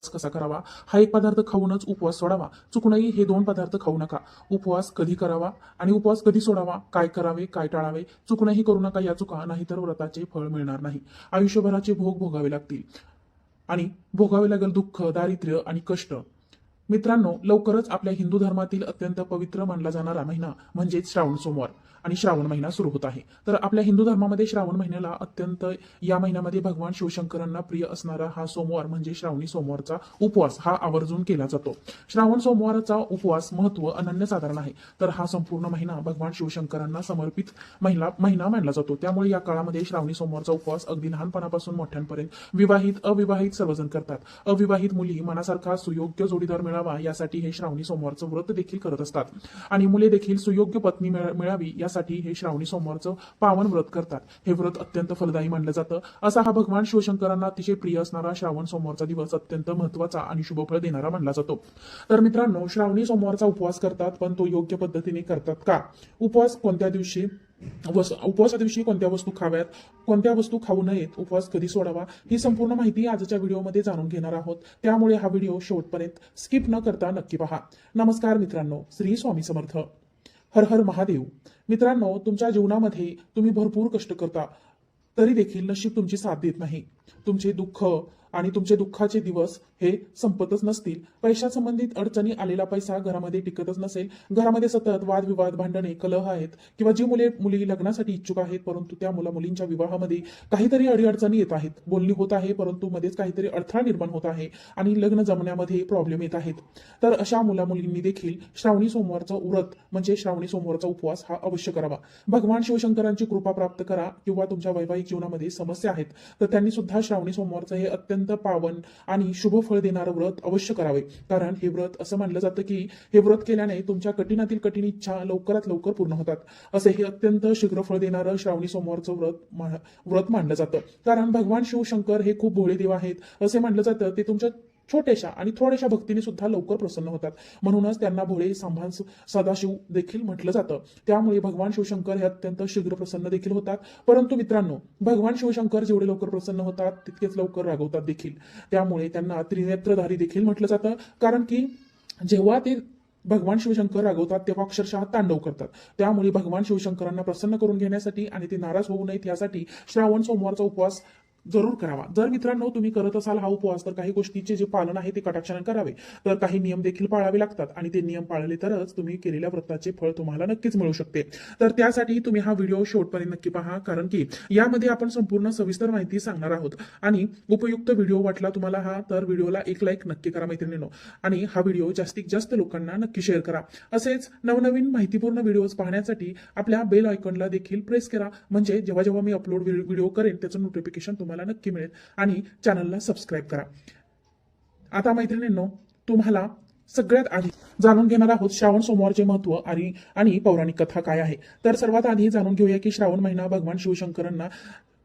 कसा करावा, हा एक पदार्थ खाऊनच उपवास सोडावा, चुकूनही हे 2 पदार्थ खाऊ नका, उपवास कधी करावा आणि उपवास कधी सोडावा, काय करावे काय टाळावे, चुकूनही करू नका या चुका, नाहीतर व्रताचे फळ मिळणार नाही. आयुष्यभराचे भोग भोगावे लागतील आणि भोगावे लागेल दुःख, दारिद्र्य आणि कष्ट. मित्रांनो, लवकरच आपल्या हिंदू धर्मातील अत्यंत पवित्र मानला जाणारा महिना म्हणजेच श्रावण सोमवार आणि श्रावण महिना सुरू होत आहे. तर आपल्या हिंदू धर्मामध्ये श्रावण महिन्याला अत्यंत या महिन्यामध्ये भगवान शिवशंकरांना प्रिय असणारा हा सोमवार म्हणजे श्रावणी सोमवारचा उपवास हा आवर्जून केला जातो. श्रावण सोमवारचा उपवास महत्व अनन्यसाधारण आहे. तर हा संपूर्ण महिना भगवान शिवशंकरांना समर्पित महिना मानला जातो. त्यामुळे या काळामध्ये श्रावणी सोमवारचा उपवास अगदी लहानपणापासून मोठ्यांपर्यंत विवाहित अविवाहित सर्वजण करतात. अविवाहित मुली मनासारखा सुयोग्य जोडीदार मिळावा यासाठी हे श्रावणी सोमवारचं व्रत देखील करत असतात आणि मुले देखील सुयोग्य पत्नी मिळावी यासाठी हे श्रावणी सोमवारचं पावन व्रत करतात. हे व्रत अत्यंत फलदायी मानलं जातं. असा हा भगवान शिवशंकरांना अतिशय प्रिय असणारा श्रावण सोमवारचा दिवस अत्यंत महत्वाचा आणि शुभफळ देणारा मानला जातो. तर मित्रांनो, श्रावणी सोमवारचा उपवास करतात, पण तो योग्य पद्धतीने करतात का? उपवास कोणत्या दिवशी उपवासा दिवशी कोणत्या वस्तू खाव्यात, कोणत्या वस्तू खाऊ नयेत, उपवास कधी सोडावा, ही संपूर्ण माहिती आजच्या व्हिडिओमध्ये जाणून घेणार आहोत. त्यामुळे हा व्हिडिओ शेवटपर्यंत स्किप न करता नक्की पहा. नमस्कार मित्रांनो, श्री स्वामी समर्थ. हर हर महादेव. मित्रांनो, तुमच्या जीवनामध्ये तुम्ही भरपूर कष्ट करता, तरी देखील नशीब तुमची साथ देत नाही. तुमचे दुःख आणि तुमचे दुःखाचे दिवस हे संपतच नसतील. पैशासंबंधित अडचणी आलेला पैसा घरामध्ये टिकतच नसेल. घरामध्ये सतत वादविवाद, भांडणे, कलह आहेत किंवा जी मुली लग्नासाठी इच्छुक आहेत, परंतु त्या मुलींच्या विवाहामध्ये काहीतरी अडीअडचणी येत आहेत. बोलणी होत आहे, परंतु मध्येच काहीतरी अडथळा निर्माण होत आहे आणि लग्न जमण्यामध्ये प्रॉब्लेम येत आहेत. तर अशा मुलींनी देखील श्रावणी सोमवारचं व्रत म्हणजे श्रावणी सोमवारचा उपवास हा अवश्य करावा. भगवान शिवशंकरांची कृपा प्राप्त करा किंवा तुमच्या वैवाहिक जीवनामध्ये समस्या आहेत तर त्यांनी सुद्धा श्रावणी सोमवारचं हे अत्यंत पावन आणि शुभ फळ देणारं व्रत अवश्य करावे. कारण हे व्रत असं मानलं जातं की हे व्रत केल्याने तुमच्या कठीणातील कठीण इच्छा लवकरात लवकर पूर्ण होतात. असे हे अत्यंत शीघ्र फळ देणारं श्रावणी सोमवारचं व्रत मानलं जातं. कारण भगवान शिवशंकर हे खूप भोळे देव आहेत असे मानलं जातं. ते तुमच्या छोट्याशा आणि थोड्याशा भक्तीने सुद्धा लवकर प्रसन्न होतात. म्हणूनच त्यांना भोळे सांभाळ सदाशिव देखील म्हटलं जातं. त्यामुळे भगवान शिवशंकर हे अत्यंत शीघ्र प्रसन्न देखील होतात. परंतु मित्रांनो, भगवान शिवशंकर जेवढे लवकर प्रसन्न होतात तितकेच लवकर रागवतात देखील. त्यामुळे त्यांना त्रिनेत्रधारी देखील म्हटलं जातं. कारण की जेव्हा ते भगवान शिवशंकर रागवतात तेव्हा अक्षरशः तांडव करतात. त्यामुळे भगवान शिवशंकरांना प्रसन्न करून घेण्यासाठी आणि ते नाराज होऊ नयेत यासाठी श्रावण सोमवारचा उपवास जरूर करावा. जर मित्रांनो तुम्ही करत असाल हा उपवास तर काही गोष्टीचे जे पालन आहे ते कटाक्षाने करावे. तर काही नियम देखील पाळावे लागतात आणि ते नियम पाळले तरच तुम्ही केलेल्या व्रताचे फळ तुम्हाला नक्कीच मिळू शकते. तर त्यासाठी तुम्ही हा व्हिडिओ शेवटपर्यंत नक्की पहा. कारण की यामध्ये आपण संपूर्ण सविस्तर माहिती सांगणार आहोत आणि उपयुक्त व्हिडिओ वाटला तुम्हाला हा तर व्हिडिओला एक लाईक नक्की करा मैत्रिणींनो आणि हा व्हिडिओ जास्तीत जास्त लोकांना नक्की शेअर करा. असेच नवनवीन माहितीपूर्ण व्हिडिओज पाहण्यासाठी आपल्या बेल आयकॉनला देखील प्रेस करा. म्हणजे जेव्हा जेव्हा मी अपलोड व्हिडिओ करेन त्याचं नोटिफिकेशन तुम्हाला नक्की मिळेल आणि चॅनलला सबस्क्राईब करा. आता मैत्रिणींनो, तुम्हाला सगळ्यात आधी जाणून घेणार आहोत श्रावण सोमवारचे महत्व आणि पौराणिक कथा काय आहे. तर सर्वात आधी जाणून घेऊया की श्रावण महिना भगवान शिवशंकरांना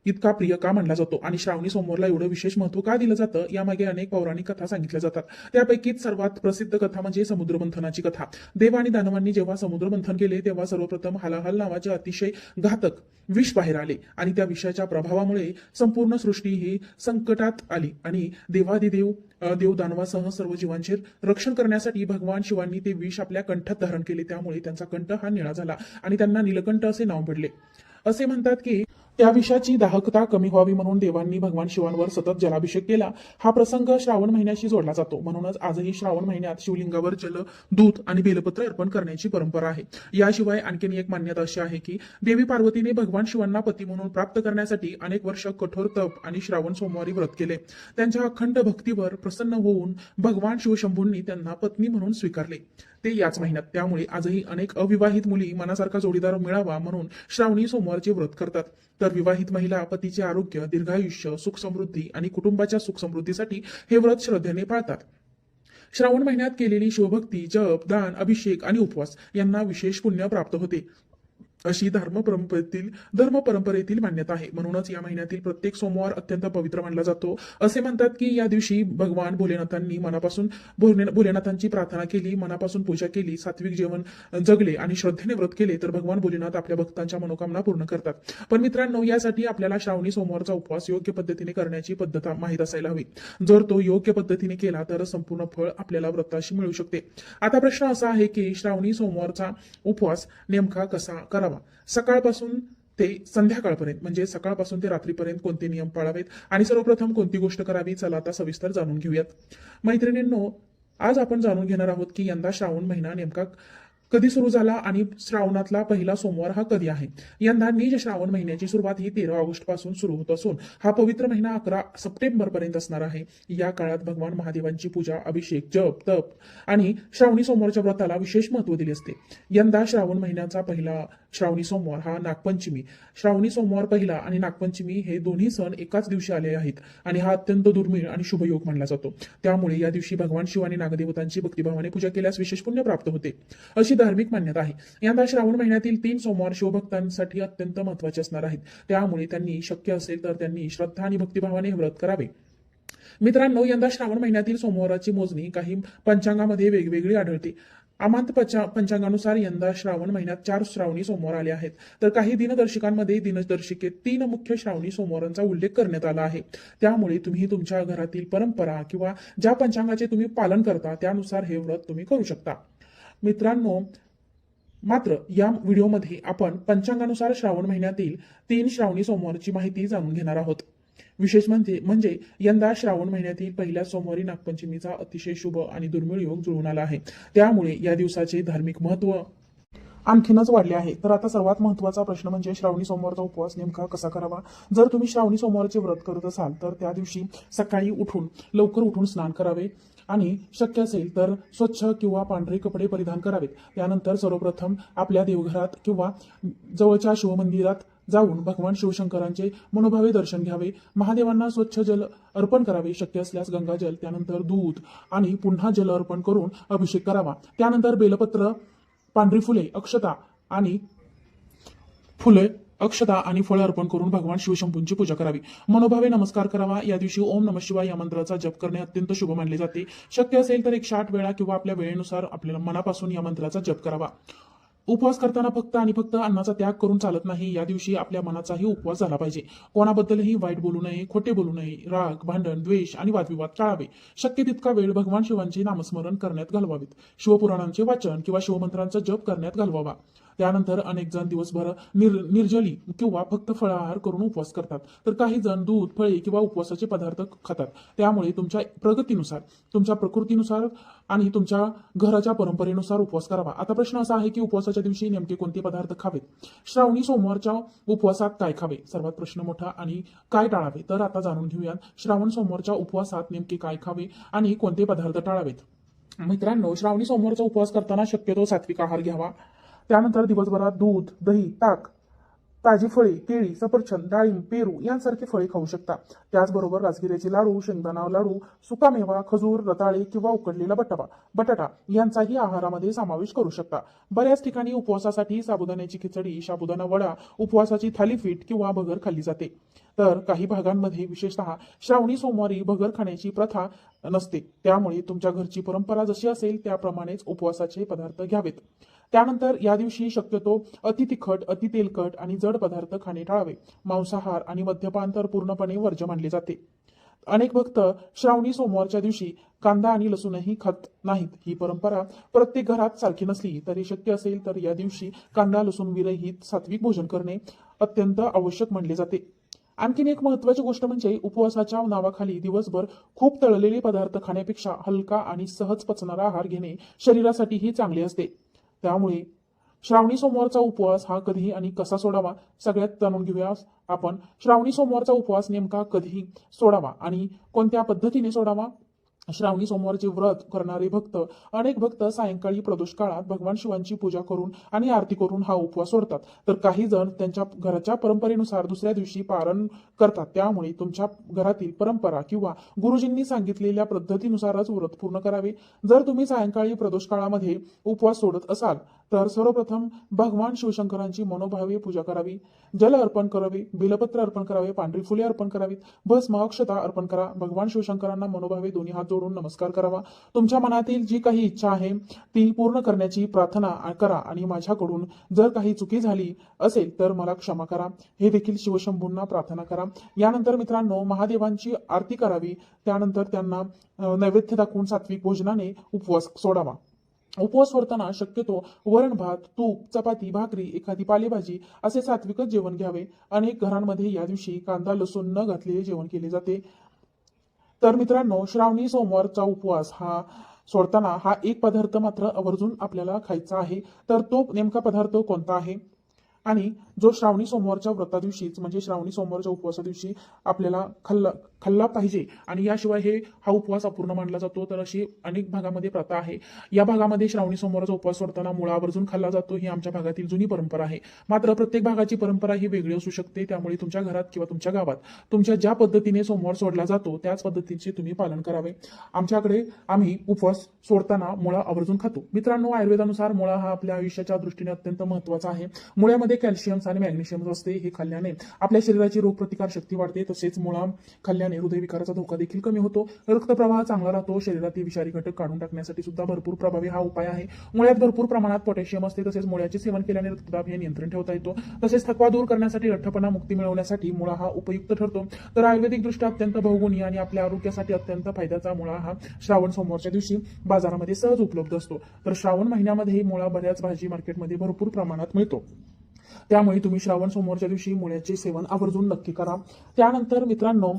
इतका प्रिय का मानला जातो आणि श्रावणी सोमवारला एवढं विशेष महत्व का दिलं जातं. यामागे अनेक पौराणिक कथा सांगितल्या जातात. त्यापैकीच सर्वात प्रसिद्ध कथा म्हणजे समुद्रमंथनाची कथा. देव आणि दानवांनी जेव्हा समुद्रमंथन केले तेव्हा सर्वप्रथम हलाहल नावाचे अतिशय घातक विष बाहेर आले आणि त्या विषाच्या प्रभावामुळे संपूर्ण सृष्टी ही संकटात आली आणि देव दानवासह सर्व जीवांचे रक्षण करण्यासाठी भगवान शिवांनी ते विष आपल्या कंठात धारण केले. त्यामुळे त्यांचा कंठ हा निळा झाला आणि त्यांना नीलकंठ असे नाव पडले. असे म्हणतात की त्या विषाची दाहकता कमी व्हावी म्हणून देवांनी भगवान शिवांवर सतत जलाभिषेक केला. हा प्रसंग श्रावण महिन्याशी जोडला जातो. म्हणूनच आजही श्रावण महिन्यात शिवलिंगावर जल, दूध आणि बेलपत्र अर्पण करण्याची परंपरा आहे. याशिवाय आणखीन एक मान्यता अशी आहे की देवी पार्वतीने भगवान शिवांना पती म्हणून प्राप्त करण्यासाठी अनेक वर्ष कठोर तप आणि श्रावण सोमवारी व्रत केले. त्यांच्या अखंड भक्तीवर प्रसन्न होऊन भगवान शिवशंभूंनी त्यांना पत्नी म्हणून स्वीकारले, ते याच महिन्यात. त्यामुळे आजही अनेक अविवाहित मुली मनासारखा जोडीदार मिळावा म्हणून श्रावणी सोमवारचे व्रत करतात. तर विवाहित महिला पतीचे आरोग्य, दीर्घायुष्य, सुख समृद्धी आणि कुटुंबाच्या सुख समृद्धीसाठी हे व्रत श्रद्धेने पाळतात. श्रावण महिन्यात केलेली शिवभक्ती, जप, दान, अभिषेक आणि उपवास यांना विशेष पुण्य प्राप्त होते. अशी धर्म परंपरेतील मान्यता आहे. म्हणूनच या महिन्यातील प्रत्येक सोमवार अत्यंत पवित्र मानला जातो. असे म्हणतात की या दिवशी भगवान भोलेनाथांनी मनापासून भोलेनाथांची प्रार्थना केली, मनापासून पूजा केली, सात्विक जेवण जगले आणि श्रद्धेने व्रत केले तर भगवान भोलेनाथ आपल्या भक्तांच्या मनोकामना पूर्ण करतात. पण मित्रांनो, यासाठी आपल्याला श्रावणी सोमवारचा उपवास योग्य पद्धतीने करण्याची पद्धत माहीत असायला हवी. जर तो योग्य पद्धतीने केला तर संपूर्ण फळ आपल्याला व्रताशी मिळू शकते. आता प्रश्न असा आहे की श्रावणी सोमवारचा उपवास नेमका कसा करावा. सकाळपासून ते संध्याकाळपर्यंत म्हणजे सकाळपासून ते रात्रीपर्यंत कोणते नियम पाळावेत आणि सर्वप्रथम कोणती गोष्ट करावी, चला आता सविस्तर जाणून घेऊयात. मैत्रिणींनो, आज आपण जाणून घेणार आहोत की यंदा श्रावण महिना नेमका कधी सुरू झाला आणि श्रावणातला पहिला सोमवार हा कधी आहे. यंदा निज श्रावण महिन्याची सुरुवात ही 13 ऑगस्ट पासून सुरू होत असून हा पवित्र महिना 11 सप्टेंबर पर्यंत असणार आहे. या काळात भगवान महादेवांची पूजा, अभिषेक, जप, तप आणि श्रावणी सोमवारच्या व्रताला विशेष महत्व दिले असते. यंदा श्रावण महिन्याचा पहिला श्रावणी सोमवार हा नागपंचमी. श्रावणी सोमवार पहिला आणि नागपंचमी हे दोन्ही सण एकाच दिवशी आले आहेत आणि हा अत्यंत दुर्मिळ आणि शुभयोग मानला जातो. त्यामुळे या दिवशी भगवान शिव आणि नागदेवतांची भक्तिभावाने पूजा केल्यास विशेष पुण्य प्राप्त होते, अशी धार्मिक मान्यता आहे. यंदा श्रावण महिन्यातील 3 सोमवार शिवभक्तांसाठी अत्यंत महत्वाचे असणार आहेत. त्यामुळे त्यांनी शक्य असेल तर त्यांनी श्रद्धा आणि भक्तिभावाने व्रत करावे. मित्रांनो, यंदा श्रावण महिन्यातील सोमवाराची मोजणी काही पंचांगामध्ये वेगवेगळी आढळते. अमांत पंचांगानुसार यंदा श्रावण महिन्यात 4 श्रावणी सोमवार आले आहेत, तर काही दिनदर्शिकांमध्ये दिनदर्शिकेत 3 मुख्य श्रावणी सोमवारांचा उल्लेख करण्यात आला आहे. त्यामुळे तुम्ही तुमच्या घरातील परंपरा किंवा ज्या पंचांगाचे तुम्ही पालन करता त्यानुसार हे व्रत तुम्ही करू शकता. मित्रांनो, मात्र या व्हिडिओमध्ये आपण पंचांगानुसार श्रावण महिन्यातील 3 श्रावणी सोमवारची माहिती जाणून घेणार आहोत. विशेष म्हणजे यंदा श्रावण महिन्यातील पहिल्या सोमवारी नागपंचमीचा अतिशय शुभ आणि दुर्मिळ योग जुळून आला आहे. त्यामुळे या दिवसाचे धार्मिक महत्व आणखीनच वाढले आहे. तर आता सर्वात महत्त्वाचा प्रश्न म्हणजे श्रावणी सोमवारचा उपवास नेमका कसा करावा. जर तुम्ही श्रावणी सोमवारचे व्रत करत असाल तर त्या दिवशी सकाळी लवकर उठून स्नान करावे आणि शक्य असेल तर स्वच्छ किंवा पांढरे कपडे परिधान करावेत. त्यानंतर सर्वप्रथम आपल्या देवघरात किंवा जवळच्या शिवमंदिरात जाऊन भगवान शिवशंकरांचे मनोभावे दर्शन घ्यावे. महादेवांना स्वच्छ जल अर्पण करावे, शक्य असल्यास गंगाजल, त्यानंतर दूध आणि पुन्हा जल अर्पण करून अभिषेक करावा. त्यानंतर बेलपत्र, पांढरी फुले, अक्षता आणि फळ अर्पण करून भगवान शिवशंभूंची पूजा करावी. मनोभावे नमस्कार करावा. या दिवशी ओम नमः शिवाय या मंत्राचा जप करणे अत्यंत शुभ मानले जाते. शक्य असेल तर 108 वेळा किंवा आपल्या वेळेनुसार आपल्याला मनापासून या मंत्राचा जप करावा. उपवास करताना फक्त अन्नाचा त्याग करून चालत नाही. या दिवशी आपल्या मनाचाही उपवास झाला पाहिजे. कोणाबद्दलही वाईट बोलू नये, खोटे बोलू नये, राग, भांडण, द्वेष आणि वादविवाद टाळावे. शक्य तितका वेळ भगवान शिवांचे नामस्मरण करण्यात घालवावेत. शिवपुराणांचे वाचन किंवा शिवमंत्रांचा जप करण्यात घालवावा. त्यानंतर अनेक जण दिवसभर निर्जली किंवा फक्त फळाहार करून उपवास करतात, तर काही जण दूध, फळे किंवा उपवासाचे पदार्थ खातात. त्यामुळे तुमच्या प्रगतीनुसार, तुमच्या प्रकृतीनुसार आणि तुमच्या घराच्या परंपरेनुसार उपवास करावा. आता प्रश्न असा आहे की उपवासाच्या दिवशी नेमके कोणते पदार्थ खावेत. श्रावणी सोमवारच्या उपवासात काय खावे, सर्वात प्रश्न मोठा, आणि काय टाळावे. तर आता जाणून घेऊयात श्रावण सोमवारच्या उपवासात नेमके काय खावे आणि कोणते पदार्थ टाळावेत. मित्रांनो, श्रावणी सोमवारचा उपवास करताना शक्यतो सात्विक आहार घ्यावा. त्यानंतर दिवसभरात दूध, दही, ताक, ताजी फळे, केळी, सफरचंद, डाळिंब, पेरू यांसारखी फळे खाऊ शकता. त्याचबरोबर राजगिऱ्याचे लाडू, शेंगदाणा लाडू, सुकामेवा, खजूर, रताळे किंवा उकडलेला बटाटा यांचाही आहारामध्ये समावेश करू शकता. बऱ्याच ठिकाणी उपवासासाठी साबुदाण्याची खिचडी, साबुदाणा वडा, उपवासाची थालीपीठ किंवा भगर खाल्ली जाते. तर काही भागांमध्ये विशेषतः श्रावणी सोमवारी भगर खाण्याची प्रथा नसते. त्यामुळे तुमच्या घरची परंपरा जशी असेल त्याप्रमाणेच उपवासाचे पदार्थ घ्यावेत. त्यानंतर या दिवशी शक्यतो अति तिखट, अति तेलकट आणि जड पदार्थ खाणे टाळावे. मांसाहार आणि मद्यपान तर पूर्णपणे वर्ज्य मानले जाते. अनेक भक्त श्रावणी सोमवारच्या दिवशी कांदा आणि लसूणही खात नाहीत. ही परंपरा प्रत्येक घरात सारखी नसली तरी शक्य असेल तर या दिवशी कांदा लसूण विरहित सात्विक भोजन करणे अत्यंत आवश्यक मानले जाते. आणखीन एक महत्वाची गोष्ट म्हणजे उपवासाच्या नावाखाली दिवसभर खूप तळलेले पदार्थ खाण्यापेक्षा हलका आणि सहज पचणारा आहार घेणे शरीरासाठीही चांगले असते. त्यामुळे श्रावणी सोमवारचा उपवास हा कधी आणि कसा सोडावा सगळ्यात जाणून घेऊया आपण. श्रावणी सोमवारचा उपवास नेमका कधी सोडावा आणि कोणत्या पद्धतीने सोडावा. श्रावणी सोमवारचे व्रत करणारे अनेक भक्त सायंकाळी प्रदोष काळात भगवान शिवांची पूजा करून आणि आरती करून हा उपवास सोडतात. तर काही जण त्यांच्या घराच्या परंपरेनुसार दुसऱ्या दिवशी पारण करतात. त्यामुळे तुमच्या घरातील परंपरा किंवा गुरुजींनी सांगितलेल्या पद्धतीनुसारच व्रत पूर्ण करावे. जर तुम्ही सायंकाळी प्रदोष काळामध्ये उपवास सोडत असाल तर सर्वप्रथम भगवान शिवशंकरांची मनोभावे पूजा करावी, जल अर्पण करावे, बिलपत्र अर्पण करावे, पांढरी फुले अर्पण करावीत, भस्म अक्षता अर्पण करा. भगवान शिवशंकरांना मनोभावे दोन्ही हात जोडून नमस्कार करावा. तुमच्या मनातील जी काही इच्छा आहे ती पूर्ण करण्याची प्रार्थना करा आणि माझ्याकडून जर काही चुकी झाली असेल तर मला क्षमा करा, हे देखील शिवशंभूंना प्रार्थना करा. यानंतर मित्रांनो महादेवांची आरती करावी. त्यानंतर त्यांना नैवेद्य दाखवून सात्विक भोजनाने उपवास सोडावा. उपवास सोडताना शक्यतो वरण भात, तूप, चपाती, भाकरी, एखादी पालेभाजी असे सात्विकच जेवण घ्यावे. अनेक घरांमध्ये या दिवशी कांदा लसूण न घातलेले जेवण केले जाते. तर मित्रांनो श्रावणी सोमवारचा उपवास सोडताना हा एक पदार्थ मात्र आवर्जून आपल्याला खायचा आहे. तर तो नेमका पदार्थ कोणता आहे आणि जो श्रावणी सोमवारच्या व्रता दिवशीच म्हणजे श्रावणी सोमवारच्या उपवासा दिवशी आपल्याला खाल्ला पाहिजे आणि याशिवाय हा उपवास अपूर्ण मानला जातो. तर अशी अनेक भागामध्ये प्रथा आहे. या भागामध्ये श्रावणी सोमवारचा उपवास सोडताना मुळा आवर्जून खाल्ला जातो. ही आमच्या भागातील जुनी परंपरा आहे. मात्र प्रत्येक भागाची परंपरा ही वेगळी असू शकते. त्यामुळे तुमच्या घरात किंवा तुमच्या गावात तुमच्या ज्या पद्धतीने सोमवार सोडला जातो त्याच पद्धतीचे तुम्ही पालन करावे. आमच्याकडे आम्ही उपवास सोडताना मुळा आवर्जून खातो. मित्रांनो आयुर्वेदानुसार मुळा हा आपल्या आयुष्याच्या दृष्टीने अत्यंत महत्वाचा आहे. मुळ्यामध्ये कॅल्शियम आणि मॅग्नेशियम असते. हे खाल्ल्याने आपल्या शरीराची रोगप्रतिकार शक्ती वाढते. तसेच मुळा खाल्ल्याने हृदयविकाराचा धोका देखील कमी होतो. रक्तप्रवाह चांगला राहतो. शरीरातील विषारी घटक काढून टाकण्यासाठी सुद्धा भरपूर प्रभावी हा उपाय आहे. मुळ्यात भरपूर प्रमाणात पोटॅशियम असते. तसेच मुळ्याचे सेवन केल्याने रक्तदाब हे नियंत्रण ठेवता येतो. तसेच थकवा दूर करण्यासाठी लठ्ठपणा मुक्ती मिळवण्यासाठी मुळा हा उपयुक्त ठरतो. तर आयुर्वेदिक दृष्ट्या अत्यंत बहुगुणी आणि आपल्या आरोग्यासाठी अत्यंत फायद्याचा मुळा हा श्रावण सोमवारच्या दिवशी बाजारामध्ये सहज उपलब्ध असतो. तर श्रावण महिन्यामध्ये मुळा बऱ्याच भाजी मार्केटमध्ये भरपूर प्रमाणात मिळतो. त्यामुळे तुम्ही श्रावण सोमवारच्या दिवशी मुळ्याचे सेवन आवर्जून नक्की करा. त्यानंतर मित्रांनो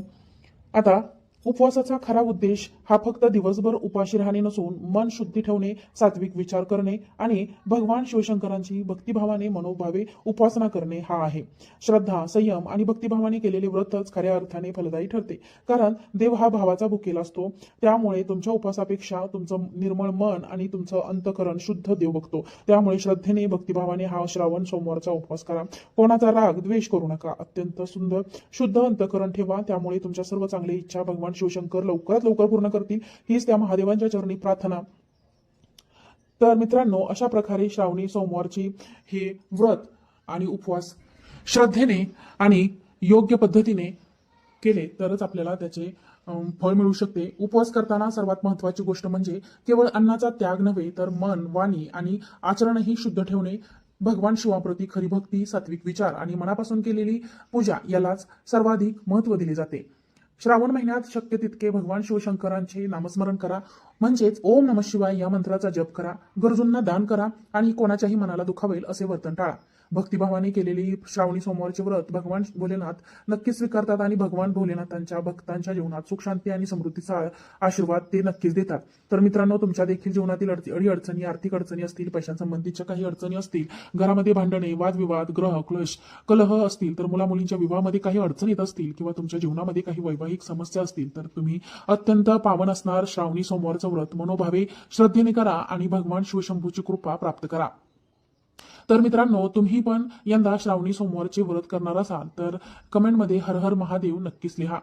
आता उपवासाचा खरा उद्देश हा फक्त दिवसभर उपाशी राहणे नसून मन शुद्धी ठेवणे, सात्विक विचार करणे आणि भगवान शिवशंकरांची भक्तिभावाने मनोभावे उपासना करणे हा आहे. श्रद्धा, संयम आणि भक्तिभावाने केलेले व्रतच खऱ्या अर्थाने फलदायी ठरते. कारण देव हा भावाचा भुकेला असतो. त्यामुळे तुमच्या उपवासापेक्षा तुमचं निर्मळ मन आणि तुमचं अंतकरण शुद्ध देव बघतो. त्यामुळे श्रद्धेने भक्तिभावाने हा श्रावण सोमवारचा उपवास करा. कोणाचा राग द्वेष करू नका. अत्यंत सुंदर शुद्ध अंतकरण ठेवा. त्यामुळे तुमच्या सर्व चांगल्या इच्छा भगवान शिवशंकर लवकरात लवकर पूर्ण करतील, हीच त्या महादेवांच्या चरणी प्रार्थना. तर मित्रांनो अशा प्रकारे श्रावणी सोमवारची हे व्रत आणि उपवास श्रद्धेने आणि योग्य पद्धतीने केले तरच आपल्याला त्याचे फळ मिळू शकते. उपवास करताना सर्वात महत्वाची गोष्ट म्हणजे केवळ अन्नाचा त्याग नव्हे तर मन, वाणी आणि आचरणही शुद्ध ठेवणे. भगवान शिवाप्रती खरी भक्ती, सात्विक विचार आणि मनापासून केलेली पूजा यालाच सर्वाधिक महत्त्व दिले जाते. श्रावण महिन्यात शक्य तितके भगवान शिवशंकरांचे नामस्मरण करा. म्हणजेच ओम नमः शिवाय या मंत्राचा जप करा. गरजूंना दान करा आणि कोणाच्याही मनाला दुखावेल असे वर्तन टाळा. भक्तिभावाने केलेली श्रावणी सोमवारचे व्रत भगवान भोलेनाथ नक्कीच स्वीकारतात आणि भगवान भोलेनाथांच्या भक्तांच्या जीवनात सुख, शांती आणि समृद्धीचा आशीर्वाद ते नक्कीच देतात. तर मित्रांनो तुमच्या देखील जीवनातील अडीअडचणी, आर्थिक अडचणी असतील, पैशांसंबंधीच्या काही अडचणी असतील, घरामध्ये भांडणे, वादविवाद, ग्रह क्लेश, कलह असतील, तर मुलामुलींच्या विवाहामध्ये काही अडचणी येत असतील किंवा तुमच्या जीवनामध्ये काही वैवाहिक समस्या असतील तर तुम्ही अत्यंत पावन असणार श्रावणी सोमवारचं व्रत मनोभावे श्रद्धेने करा आणि भगवान शिवशंभूची कृपा प्राप्त करा. तर मित्रांनो तुम्ही पण यंदा श्रावणी सोमवारचे व्रत करणार असाल तर कमेंटमध्ये हर हर महादेव नक्कीच लिहा.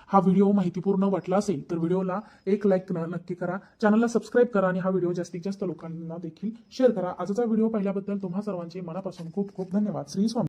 हा व्हिडिओ माहितीपूर्ण वाटला असेल तर व्हिडिओला एक लाईक नक्की करा. चॅनलला सबस्क्राईब करा आणि हा व्हिडिओ जास्तीत जास्त लोकांना देखील शेअर करा. आजचा व्हिडिओ पाहिल्याबद्दल तुम्हा सर्वांचे मनापासून खूप खूप धन्यवाद. श्री स्वामी.